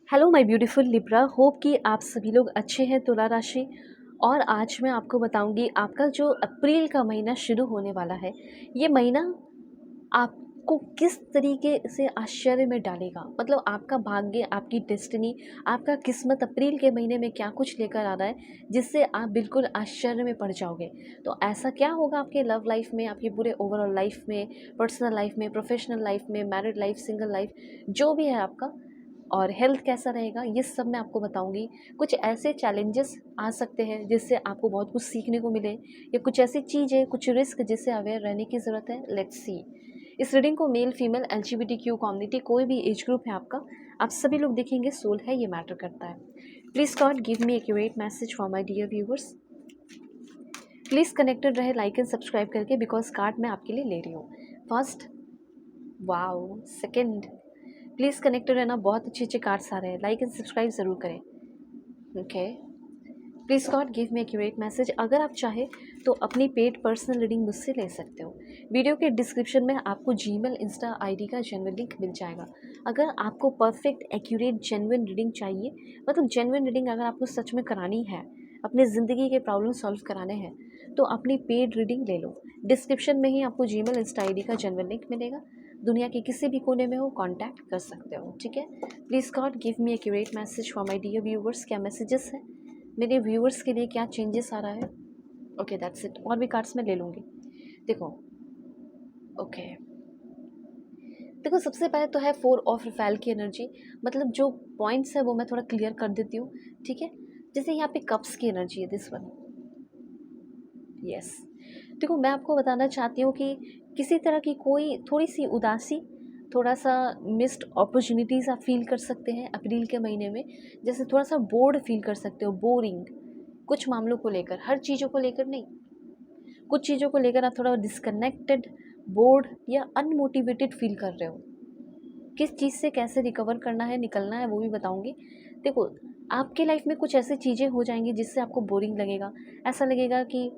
Hello my beautiful Libra, hope कि आप सभी लोग अच्छे हैं। तुला राशि। और आज मैं आपको बताऊंगी आपका जो अप्रैल का महीना शुरू होने वाला है, ये महीना आपको किस तरीके से आश्चर्य में डालेगा। मतलब आपका भाग्य, आपकी डेस्टिनी, आपका किस्मत अप्रैल के महीने में क्या कुछ लेकर आ रहा है जिससे आप बिल्कुल आश्चर्य में पड़ जाओगे। तो ऐसा क्या होगा आपके लव लाइफ में, आपके पूरे ओवरऑल लाइफ में, पर्सनल लाइफ में, प्रोफेशनल लाइफ में, मैरिड लाइफ, सिंगल लाइफ, जो भी है आपका, और हेल्थ कैसा रहेगा, ये सब मैं आपको बताऊंगी। कुछ ऐसे चैलेंजेस आ सकते हैं जिससे आपको बहुत कुछ सीखने को मिले, या कुछ ऐसी चीज़ें, कुछ रिस्क जिससे अवेयर रहने की ज़रूरत है। Let's see. इस रीडिंग को मेल फीमेल LGBTQ कम्युनिटी, कोई भी एज ग्रुप है आपका, आप सभी लोग देखेंगे। सोल है, ये मैटर करता है। Please God give me accurate message for my dear viewers. Please connected रहे लाइक एंड सब्सक्राइब करके, बिकॉज कार्ड मैं आपके लिए ले रही हूँ। First, wow, second, please connected रहना। बहुत अच्छे अच्छे कार्ड्स आ रहे हैं, लाइक एंड सब्सक्राइब ज़रूर करें। Okay. Please God give me accurate message. अगर आप चाहें तो अपनी पेड पर्सनल रीडिंग मुझसे ले सकते हो। वीडियो के डिस्क्रिप्शन में आपको जीमेल, इंस्टा आईडी का जेन्युइन लिंक मिल जाएगा। अगर आपको परफेक्ट एक्यूरेट जेन्युइन रीडिंग चाहिए, मतलब जेन्युइन रीडिंग अगर आपको सच में करानी है, अपने ज़िंदगी के प्रॉब्लम सॉल्व कराने हैं, तो अपनी पेड रीडिंग ले लो। डिस्क्रिप्शन में ही आपको जीमेल, इंस्टा आईडी का जेन्युइन लिंक मिलेगा। दुनिया के किसी भी कोने में हो, कांटेक्ट कर सकते हो। ठीक है। Please God give me accurate message for my dear viewers. क्या मैसेजेस हैं मेरे व्यूवर्स के लिए, क्या चेंजेस आ रहा है? Okay, that's it. और भी कार्ड्स मैं ले लूँगी। देखो, ओके, देखो, सबसे पहले तो है 4 ऑफ रफेल की एनर्जी। मतलब जो पॉइंट्स है वो मैं थोड़ा क्लियर कर देती हूँ। ठीक है। जैसे यहाँ पे कप्स की एनर्जी है, दिस वन। यस। देखो, मैं आपको बताना चाहती हूँ कि किसी तरह की कोई थोड़ी सी उदासी, थोड़ा सा मिस्ड अपॉर्चुनिटीज़ आप फील कर सकते हैं अप्रैल के महीने में। जैसे थोड़ा सा बोर्ड फील कर सकते हो, बोरिंग, कुछ मामलों को लेकर, हर चीज़ों को लेकर नहीं, कुछ चीज़ों को लेकर आप थोड़ा डिस्कनेक्टेड, बोर्ड या अनमोटिवेटेड फील कर रहे हो। किस चीज़ से कैसे रिकवर करना है, निकलना है, वो भी बताऊंगी। देखो, आपके लाइफ में कुछ ऐसी चीज़ें हो जाएंगी जिससे आपको बोरिंग लगेगा, ऐसा लगेगा कि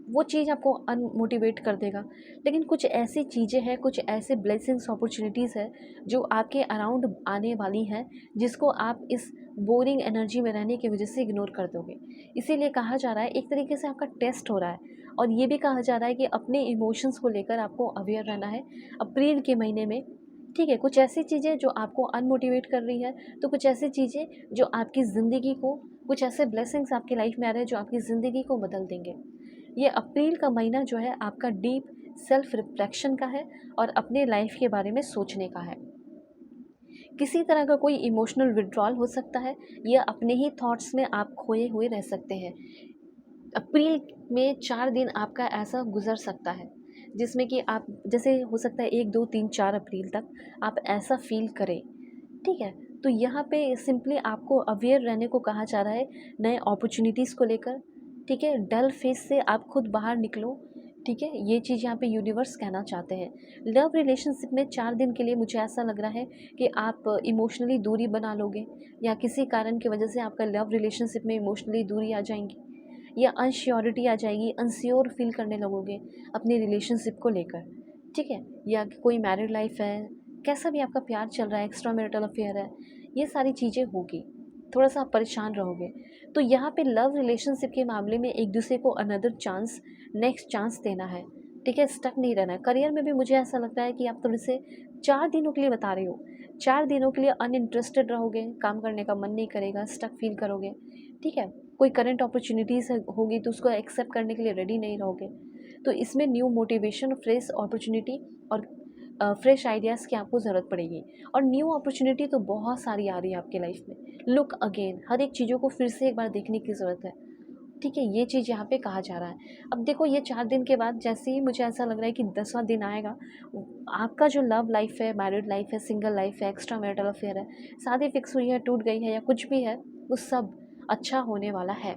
वो चीज़ आपको अनमोटिवेट कर देगा। लेकिन कुछ ऐसी चीज़ें हैं, कुछ ऐसे ब्लेसिंग्स, अपॉर्चुनिटीज़ है जो आपके अराउंड आने वाली हैं, जिसको आप इस बोरिंग एनर्जी में रहने की वजह से इग्नोर कर दोगे। इसीलिए कहा जा रहा है, एक तरीके से आपका टेस्ट हो रहा है। और ये भी कहा जा रहा है कि अपने इमोशंस को लेकर आपको अवेयर रहना है अप्रैल के महीने में। ठीक है। कुछ ऐसी चीज़ें जो आपको अनमोटिवेट कर रही है, तो कुछ ऐसी चीज़ें जो आपकी ज़िंदगी को, कुछ ऐसे ब्लेसिंग्स आपकी लाइफ में आ रहे हैं जो आपकी ज़िंदगी को बदल देंगे। ये अप्रैल का महीना जो है आपका डीप सेल्फ रिफ्लेक्शन का है और अपने लाइफ के बारे में सोचने का है। किसी तरह का कोई इमोशनल विड्रॉल हो सकता है, या अपने ही थॉट्स में आप खोए हुए रह सकते हैं। अप्रैल में 4 दिन आपका ऐसा गुजर सकता है जिसमें कि आप, जैसे हो सकता है 1, 2, 3, 4 अप्रैल तक आप ऐसा फील करें। ठीक है। तो यहाँ पे सिंपली आपको अवेयर रहने को कहा जा रहा है नए अपॉर्चुनिटीज़ को लेकर। ठीक है। डल फेस से आप खुद बाहर निकलो। ठीक है। ये चीज़ यहाँ पे यूनिवर्स कहना चाहते हैं। लव रिलेशनशिप में 4 दिन के लिए मुझे ऐसा लग रहा है कि आप इमोशनली दूरी बना लोगे, या किसी कारण की वजह से आपका लव रिलेशनशिप में इमोशनली दूरी आ जाएंगी, या अनश्योरिटी आ जाएगी, अनश्योर फील करने लगोगे अपने रिलेशनशिप को लेकर। ठीक है। या कोई मैरिड लाइफ है, कैसा भी आपका प्यार चल रहा है, एक्स्ट्रा मैरिटल अफेयर है, ये सारी चीज़ें होगी। थोड़ा सा आप परेशान रहोगे। तो यहाँ पे लव रिलेशनशिप के मामले में एक दूसरे को अनदर चांस, नेक्स्ट चांस देना है। ठीक है। स्टक नहीं रहना है। करियर में भी मुझे ऐसा लगता है कि आप थोड़े से 4 दिनों के लिए बता रही हो, 4 दिनों के लिए अनइंटरेस्टेड रहोगे, काम करने का मन नहीं करेगा, स्टक फील करोगे। ठीक है। कोई करंट अपॉर्चुनिटीज़ होगी तो उसको एक्सेप्ट करने के लिए रेडी नहीं रहोगे। तो इसमें न्यू मोटिवेशन, फ्रेश अपॉर्चुनिटी और फ्रेश आइडियाज़ की आपको ज़रूरत पड़ेगी। और न्यू अपॉर्चुनिटी तो बहुत सारी आ रही है आपके लाइफ में। लुक अगेन, हर एक चीज़ों को फिर से एक बार देखने की ज़रूरत है। ठीक है। ये चीज़ यहाँ पे कहा जा रहा है। अब देखो, ये 4 दिन के बाद जैसे ही मुझे ऐसा लग रहा है कि 10वां दिन आएगा, आपका जो लव लाइफ है, मैरिड लाइफ है, सिंगल लाइफ है, एक्स्ट्रा मैरिटल अफेयर है, शादी फिक्स हुई है, टूट गई है, या कुछ भी है, वो सब अच्छा होने वाला है।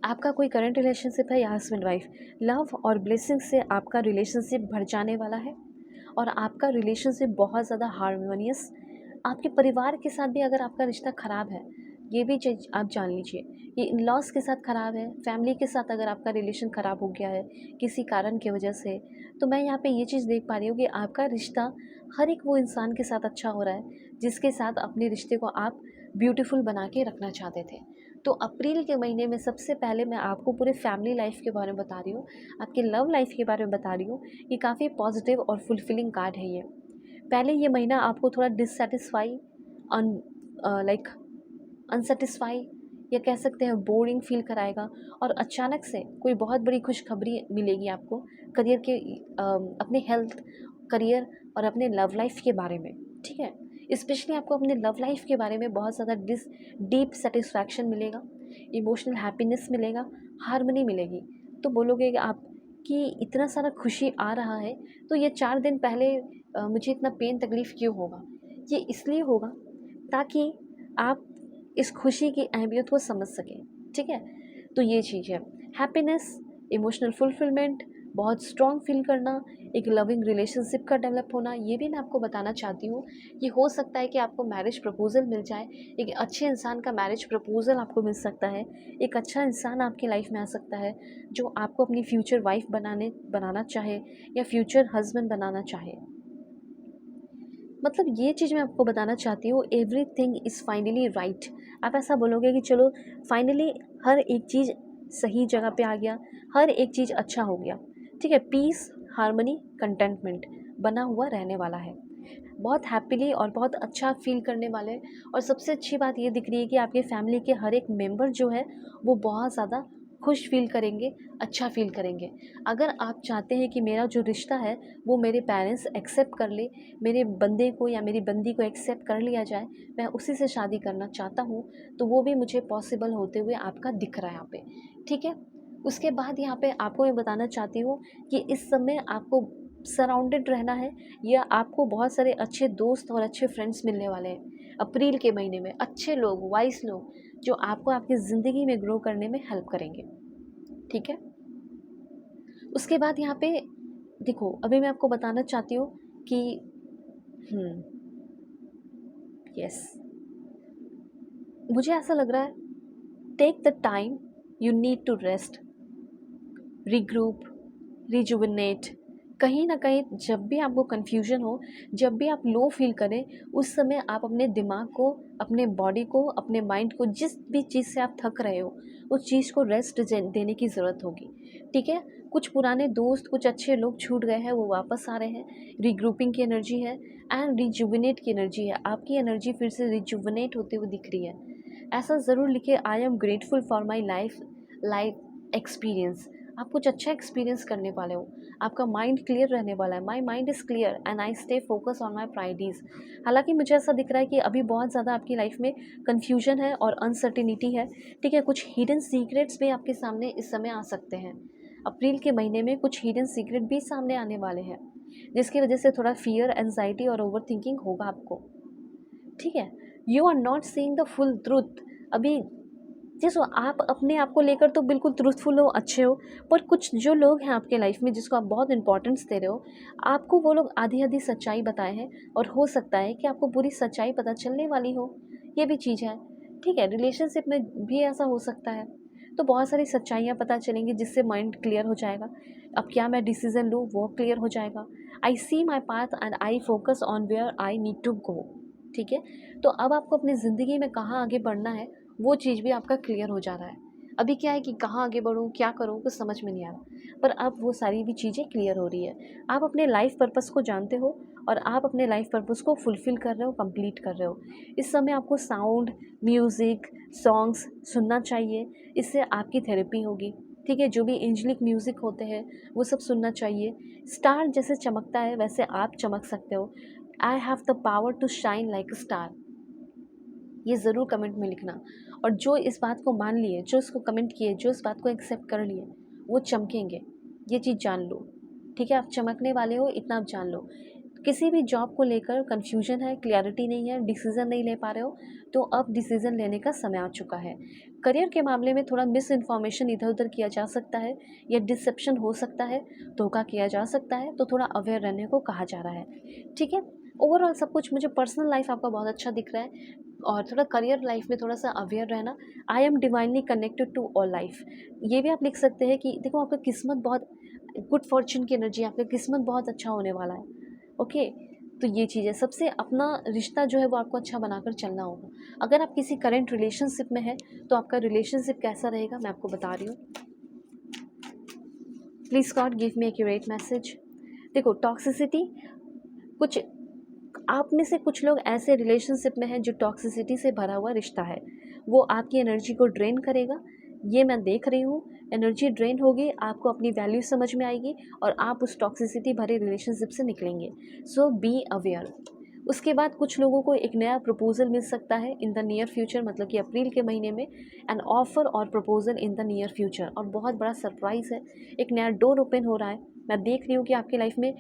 आपका कोई करंट रिलेशनशिप है या हस्बैंड वाइफ, लव और ब्लेसिंग से आपका रिलेशनशिप बढ़ जाने वाला है। और आपका रिलेशनशिप बहुत ज़्यादा हार्मोनियस, आपके परिवार के साथ भी अगर आपका रिश्ता ख़राब है ये भी चीज़ आप जान लीजिए। ये इन-लॉज़ के साथ ख़राब है, फैमिली के साथ अगर आपका रिलेशन ख़राब हो गया है किसी कारण की वजह से, तो मैं यहाँ पे ये चीज़ देख पा रही हूँ कि आपका रिश्ता हर एक वो इंसान के साथ अच्छा हो रहा है, जिसके साथ अपने रिश्ते को आप ब्यूटीफुल बना के रखना चाहते थे। तो अप्रैल के महीने में सबसे पहले मैं आपको पूरे फैमिली लाइफ़ के बारे में बता रही हूँ, आपकी लव लाइफ़ के बारे में बता रही हूँ। ये काफ़ी पॉज़िटिव और फुलफिलिंग कार्ड है ये। पहले ये महीना आपको थोड़ा डिससैटिस्फाई अन लाइक अनसैटिस्फाई या कह सकते हैं बोरिंग फील कराएगा, और अचानक से कोई बहुत बड़ी खुशखबरी मिलेगी आपको करियर के अपने हेल्थ, करियर और अपने लव लाइफ के बारे में। ठीक है, स्पेशली आपको अपने लव लाइफ के बारे में बहुत ज़्यादा डीप सेटिस्फैक्शन मिलेगा, इमोशनल हैप्पीनेस मिलेगा, हार्मनी मिलेगी। तो बोलोगे कि आप कि इतना सारा खुशी आ रहा है, तो ये 4 दिन पहले मुझे इतना पेन तकलीफ़ क्यों होगा? ये इसलिए होगा ताकि आप इस खुशी की अहमियत को समझ सकें। ठीक है, तो ये चीज़ है। हैप्पीनेस, इमोशनल फुलफिलमेंट, बहुत स्ट्रॉन्ग फील करना, एक लविंग रिलेशनशिप का डेवलप होना, ये भी मैं आपको बताना चाहती हूँ। ये हो सकता है कि आपको मैरिज प्रपोजल मिल जाए, एक अच्छे इंसान का मैरिज प्रपोजल आपको मिल सकता है, एक अच्छा इंसान आपकी लाइफ में आ सकता है जो आपको अपनी फ्यूचर वाइफ बनाना चाहे या फ्यूचर हस्बैंड बनाना चाहे। मतलब ये चीज़ मैं आपको बताना चाहती हूँ, एवरीथिंग इज़ फाइनली राइट। आप ऐसा बोलोगे कि चलो फाइनली हर एक चीज़ सही जगह पे आ गया, हर एक चीज़ अच्छा हो गया। ठीक है, पीस, हार्मनी, कंटेंटमेंट बना हुआ रहने वाला है। बहुत हैप्पीली और बहुत अच्छा फ़ील करने वाले हैं, और सबसे अच्छी बात ये दिख रही है कि आपके फैमिली के हर एक मेंबर जो है वो बहुत ज़्यादा खुश फ़ील करेंगे, अच्छा फ़ील करेंगे। अगर आप चाहते हैं कि मेरा जो रिश्ता है वो मेरे पेरेंट्स एक्सेप्ट कर ले, मेरे बंदे को या मेरी बंदी को एक्सेप्ट कर लिया जाए, मैं उसी से शादी करना चाहता हूँ, तो वो भी मुझे पॉसिबल होते हुए आपका दिख रहा है यहाँ पे। ठीक है? उसके बाद यहाँ पे आपको मैं बताना चाहती हूँ कि इस समय आपको सराउंडेड रहना है, या आपको बहुत सारे अच्छे दोस्त और अच्छे फ्रेंड्स मिलने वाले हैं अप्रैल के महीने में। अच्छे लोग, वाइस लोग जो आपको आपकी ज़िंदगी में ग्रो करने में हेल्प करेंगे। ठीक है, उसके बाद यहाँ पे देखो, अभी मैं आपको बताना चाहती हूँ कि यस, मुझे ऐसा लग रहा है, take the time you need to rest, regroup, rejuvenate. कहीं ना कहीं जब भी आपको कन्फ्यूजन हो, जब भी आप लो फील करें, उस समय आप अपने दिमाग को, अपने बॉडी को, अपने माइंड को, जिस भी चीज़ से आप थक रहे हो उस चीज़ को रेस्ट देने की ज़रूरत होगी। ठीक है, कुछ पुराने दोस्त, कुछ अच्छे लोग छूट गए हैं, वो वापस आ रहे हैं। रीग्रुपिंग की एनर्जी है एंड रिजुविनेट की एनर्जी है। आपकी एनर्जी फिर से रिजुविनेट होते हुए दिख रही है। ऐसा ज़रूर लिखे, I am grateful for my life experience. आप कुछ अच्छा एक्सपीरियंस करने वाले हो, आपका माइंड क्लियर रहने वाला है। My mind is clear and I stay focus on my priorities. हालांकि मुझे ऐसा दिख रहा है कि अभी बहुत ज़्यादा आपकी लाइफ में कन्फ्यूजन है और अनसर्टिनिटी है। ठीक है, कुछ हिडन सीक्रेट्स भी आपके सामने इस समय आ सकते हैं। अप्रैल के महीने में कुछ हिडन सीक्रेट भी सामने आने वाले हैं, जिसकी वजह से थोड़ा फियर, एंजाइटी और ओवर थिंकिंग होगा आपको। ठीक है, you are not seeing the full truth. अभी जैसो आप अपने आप को लेकर तो बिल्कुल ट्रूथफुल हो, अच्छे हो, पर कुछ जो लोग हैं आपके लाइफ में जिसको आप बहुत इंपॉर्टेंस दे रहे हो, आपको वो लोग आधी आधी सच्चाई बताए हैं, और हो सकता है कि आपको पूरी सच्चाई पता चलने वाली हो। ये भी चीज़ है। ठीक है, रिलेशनशिप में भी ऐसा हो सकता है। तो बहुत सारी सच्चाइयाँ पता चलेंगी जिससे माइंड क्लियर हो जाएगा। अब क्या मैं डिसीज़न लूँ वो क्लियर हो जाएगा। I see my path and I focus on where I need to go. ठीक है, तो अब आपको अपनी ज़िंदगी में कहाँ आगे बढ़ना है वो चीज़ भी आपका क्लियर हो जा रहा है। अभी क्या है कि कहाँ आगे बढ़ूँ, क्या करूँ, कुछ समझ में नहीं आ रहा, पर अब वो सारी भी चीज़ें क्लियर हो रही है। आप अपने लाइफ पर्पस को जानते हो, और आप अपने लाइफ पर्पस को फुलफ़िल कर रहे हो, कंप्लीट कर रहे हो। इस समय आपको साउंड, म्यूज़िक, सॉन्ग्स सुनना चाहिए, इससे आपकी थेरेपी होगी। ठीक है, जो भी एंजेलिक म्यूज़िक होते हैं वो सब सुनना चाहिए। स्टार जैसे चमकता है वैसे आप चमक सकते हो। I have the power to shine like a star. ये ज़रूर कमेंट में लिखना। और जो इस बात को मान लिए, जो इसको कमेंट किए, जो इस बात को एक्सेप्ट कर लिए, वो चमकेंगे। ये चीज़ जान लो। ठीक है, आप चमकने वाले हो, इतना आप जान लो। किसी भी जॉब को लेकर कन्फ्यूजन है, क्लैरिटी नहीं है, डिसीज़न नहीं ले पा रहे हो, तो अब डिसीज़न लेने का समय आ चुका है। करियर के मामले में थोड़ा मिस इन्फॉर्मेशन इधर उधर किया जा सकता है, या डिसेप्शन हो सकता है, धोखा किया जा सकता है, तो थोड़ा अवेयर रहने को कहा जा रहा है। ठीक है, ओवरऑल सब कुछ मुझे पर्सनल लाइफ आपका बहुत अच्छा दिख रहा है और थोड़ा करियर लाइफ में थोड़ा सा अवेयर रहना। I am divinely connected to all life, ये भी आप लिख सकते हैं कि देखो आपका किस्मत बहुत गुड फॉर्चून की एनर्जी, आपका किस्मत बहुत अच्छा होने वाला है। ओके, तो ये चीज़ है। सबसे अपना रिश्ता जो है वो आपको अच्छा बनाकर चलना होगा। अगर आप किसी करंट रिलेशनशिप में हैं तो आपका रिलेशनशिप कैसा रहेगा मैं आपको बता रही हूँ। Please God give me accurate message. देखो टॉक्सिसिटी, कुछ आप में से कुछ लोग ऐसे रिलेशनशिप में हैं जो टॉक्सिसिटी से भरा हुआ रिश्ता है, वो आपकी एनर्जी को ड्रेन करेगा। ये मैं देख रही हूँ, एनर्जी ड्रेन होगी, आपको अपनी वैल्यू समझ में आएगी और आप उस टॉक्सिसिटी भरे रिलेशनशिप से निकलेंगे। सो बी अवेयर। उसके बाद कुछ लोगों को एक नया प्रपोजल मिल सकता है इन द नियर फ्यूचर, मतलब कि अप्रैल के महीने में एन ऑफर और proposal in the near future, और बहुत बड़ा सरप्राइज़ है, एक नया डोर ओपन हो रहा है। मैं देख रही हूँ कि आपकी लाइफ में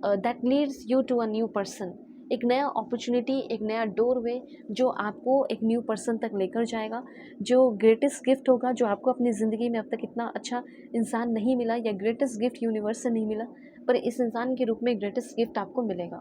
that leads you to a new person, एक नया अपॉर्चुनिटी, एक नया डोरवे जो आपको एक न्यू पर्सन तक लेकर जाएगा, जो ग्रेटेस्ट गिफ्ट होगा, जो आपको अपनी ज़िंदगी में अब तक इतना अच्छा इंसान नहीं मिला या ग्रेटेस्ट गिफ्ट यूनिवर्स से नहीं मिला, पर इस इंसान के रूप में ग्रेटेस्ट गिफ्ट आपको मिलेगा।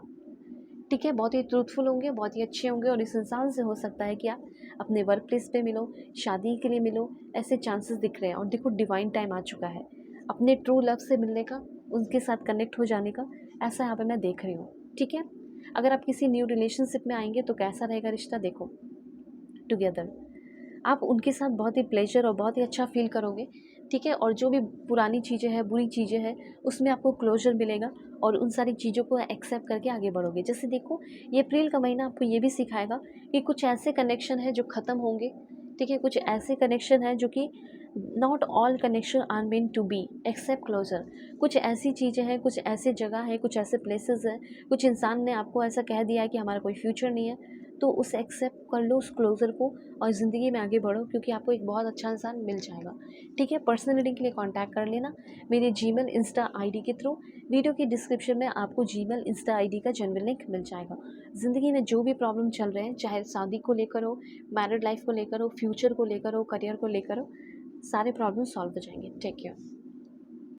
ठीक है, बहुत ही ट्रूथफुल होंगे, बहुत ही अच्छे होंगे और इस इंसान से हो सकता है कि आप अपने वर्क प्लेस पे मिलो, शादी के लिए मिलो, ऐसे चांसेस दिख रहे हैं। और देखो डिवाइन टाइम आ चुका है अपने ट्रू लव से मिलने का, उनके साथ कनेक्ट हो जाने का, ऐसा यहाँ पे मैं देख रही हूँ। ठीक है, अगर आप किसी न्यू रिलेशनशिप में आएंगे तो कैसा रहेगा रिश्ता, देखो टुगेदर आप उनके साथ बहुत ही प्लेजर और बहुत ही अच्छा फील करोगे। ठीक है, और जो भी पुरानी चीज़ें हैं, बुरी चीज़ें हैं, उसमें आपको क्लोजर मिलेगा और उन सारी चीज़ों को एक्सेप्ट करके आगे बढ़ोगे। जैसे देखो ये अप्रैल का महीना आपको ये भी सिखाएगा कि कुछ ऐसे कनेक्शन है जो ख़त्म होंगे। ठीक है, कुछ ऐसे कनेक्शन है जो कि not all connection are meant to be accept closure. कुछ ऐसी चीज़ें हैं, कुछ ऐसे जगह है, कुछ ऐसे प्लेसेस हैं, कुछ इंसान ने आपको ऐसा कह दिया है कि हमारा कोई फ्यूचर नहीं है, तो उसे एक्सेप्ट कर लो, उस क्लोज़र को, और ज़िंदगी में आगे बढ़ो क्योंकि आपको एक बहुत अच्छा इंसान मिल जाएगा। ठीक है, पर्सनल रीडिंग के लिए कांटेक्ट कर लेना मेरे जीमेल इंस्टा आईडी के थ्रू। वीडियो की डिस्क्रिप्शन में आपको जीमेल इंस्टा आईडी का जेन्युइन लिंक मिल जाएगा। ज़िंदगी में जो भी प्रॉब्लम चल रहे हैं, चाहे शादी को लेकर हो, मैरिड लाइफ को लेकर हो, फ्यूचर को लेकर हो, करियर को लेकर हो, सारे प्रॉब्लम सॉल्व हो जाएंगे। Take care.